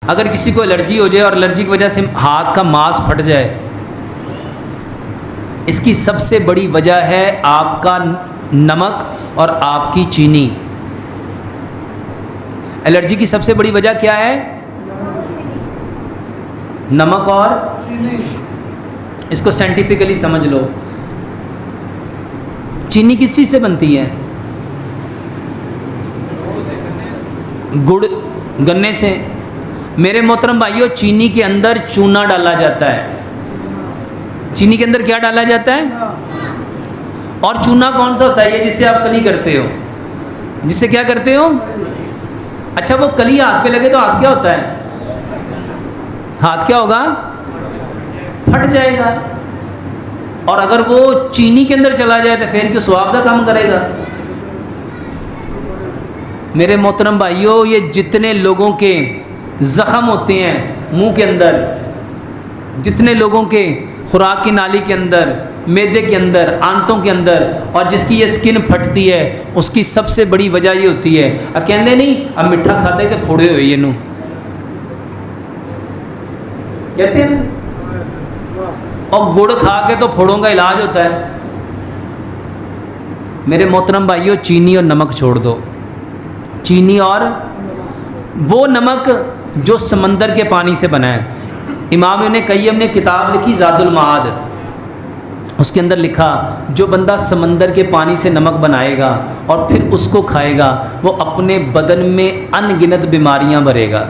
अगर किसी को एलर्जी हो जाए और एलर्जी की वजह से हाथ का मांस फट जाए, इसकी सबसे बड़ी वजह है आपका नमक और आपकी चीनी। एलर्जी की सबसे बड़ी वजह क्या है? नमक और चीनी। इसको साइंटिफिकली समझ लो। चीनी किस चीज़ से बनती है? गुड़, गन्ने से। मेरे मोहतरम भाइयों, चीनी के अंदर चूना डाला जाता है। चीनी के अंदर क्या डाला जाता है? और चूना कौन सा होता है? ये जिससे आप कली करते हो, जिससे क्या करते हो? अच्छा, वो कली हाथ पे लगे तो हाथ क्या होता है? हाथ क्या होगा? फट जाएगा। और अगर वो चीनी के अंदर चला जाए तो फिर क्यों स्वाब का काम करेगा? मेरे मोहतरम भाइयों, ये जितने लोगों के ज़ख़म होते हैं मुंह के अंदर, जितने लोगों के खुराक की नाली के अंदर, मैदे के अंदर, आंतों के अंदर, और जिसकी ये स्किन फटती है, उसकी सबसे बड़ी वजह ये होती है, कहते नहीं अब मिठा खाता ही तो फोड़े हुए ये नू, कहते हैं ना, और गुड़ खा के तो फोड़ों का इलाज होता है। मेरे मोहतरम भाइयों, चीनी और नमक छोड़ दो। चीनी और वो नमक जो समंदर के पानी से बना है। इमाम इब्न क़य्यम ने किताब लिखी ज़ादुल मआद, उसके अंदर लिखा जो बंदा समंदर के पानी से नमक बनाएगा और फिर उसको खाएगा, वो अपने बदन में अनगिनत बीमारियां भरेगा,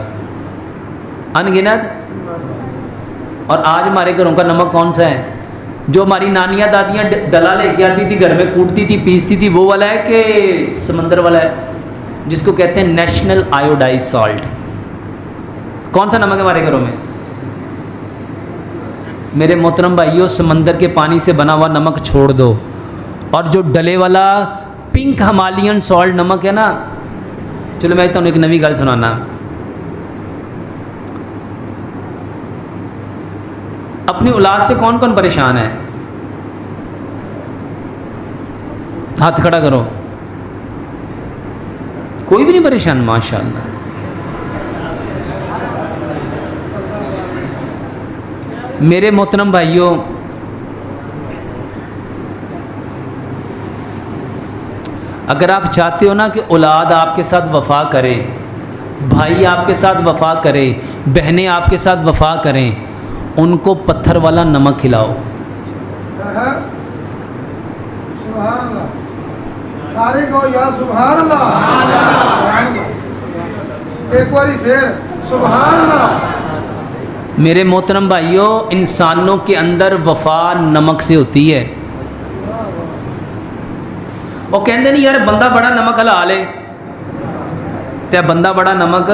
अनगिनत। और आज हमारे घरों का नमक कौन सा है? जो हमारी नानियाँ दादियाँ डला लेके आती थी, घर में कूटती थी, पीसती थी, वो वाला है कि समंदर वाला है, जिसको कहते हैं नेशनल आयोडाइज सॉल्ट? कौन सा नमक है हमारे घरों में? मेरे मोहतरम भाइयों, समंदर के पानी से बना हुआ नमक छोड़ दो, और जो डले वाला पिंक हिमालयन सॉल्ट नमक है ना, चलो मैं तुम्हें एक नवी गल सुनाना। अपनी औलाद से कौन कौन परेशान है? हाथ खड़ा करो। कोई भी नहीं परेशान? माशाअल्लाह। मेरे मोहतरम भाइयों, अगर आप चाहते हो ना कि औलाद आपके साथ वफा करे, भाई आपके साथ वफा करे, बहनें आपके साथ वफा करें, उनको पत्थर वाला नमक खिलाओ। सारे को या सुभान अल्लाह, एक बारी फिर सुभान अल्लाह। मेरे मोहतरम भाइयों, इंसानों के अंदर वफा नमक से होती है। वो कहते नहीं यार बंदा बड़ा नमक हला ले, तो बंदा बड़ा नमक,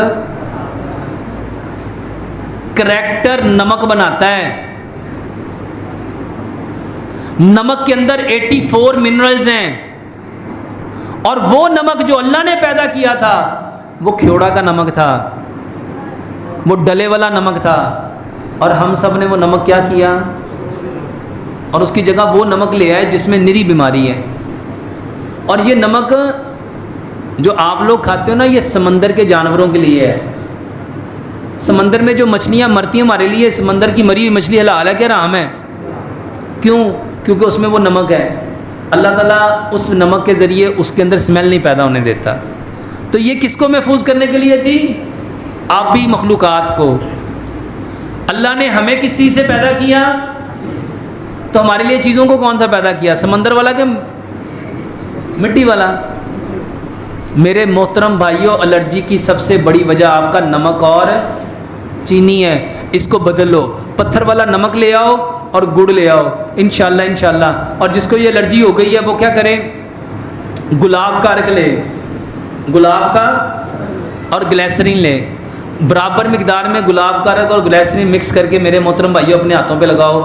करैक्टर नमक बनाता है। नमक के अंदर 84 मिनरल्स हैं, और वो नमक जो अल्लाह ने पैदा किया था वो ख्योड़ा का नमक था, वो डले वाला नमक था, और हम सब ने वो नमक क्या किया? और उसकी जगह वो नमक ले आए जिसमें निरी बीमारी है। और ये नमक जो आप लोग खाते हो ना, ये समंदर के जानवरों के लिए है। समंदर में जो मछलियाँ मरती हैं, हमारे लिए समंदर की मरी हुई मछली हलाल है क्या हराम है? क्यों? क्योंकि उसमें वो नमक है। अल्लाह ताला उस नमक के ज़रिए उसके अंदर स्मेल नहीं पैदा होने देता। तो ये किसको महफूज करने के लिए थी? आबी मखलूक़ात को। अल्लाह ने हमें किस चीज़ से पैदा किया? तो हमारे लिए चीज़ों को कौन सा पैदा किया? समंदर वाला कि मिट्टी वाला? मेरे मोहतरम भाइयों, एलर्जी की सबसे बड़ी वजह आपका नमक और चीनी है। इसको बदल लो, पत्थर वाला नमक ले आओ और गुड़ ले आओ, इंशाल्लाह इंशाल्लाह। और जिसको ये एलर्जी हो गई है वो क्या करे? गुलाब का अर्क ले, गुलाब का और ग्लिसरीन ले, बराबर मिकदार में गुलाब का अर्क और ग्लिसरीन मिक्स करके मेरे मोहतरम भाइयों अपने हाथों पे लगाओ।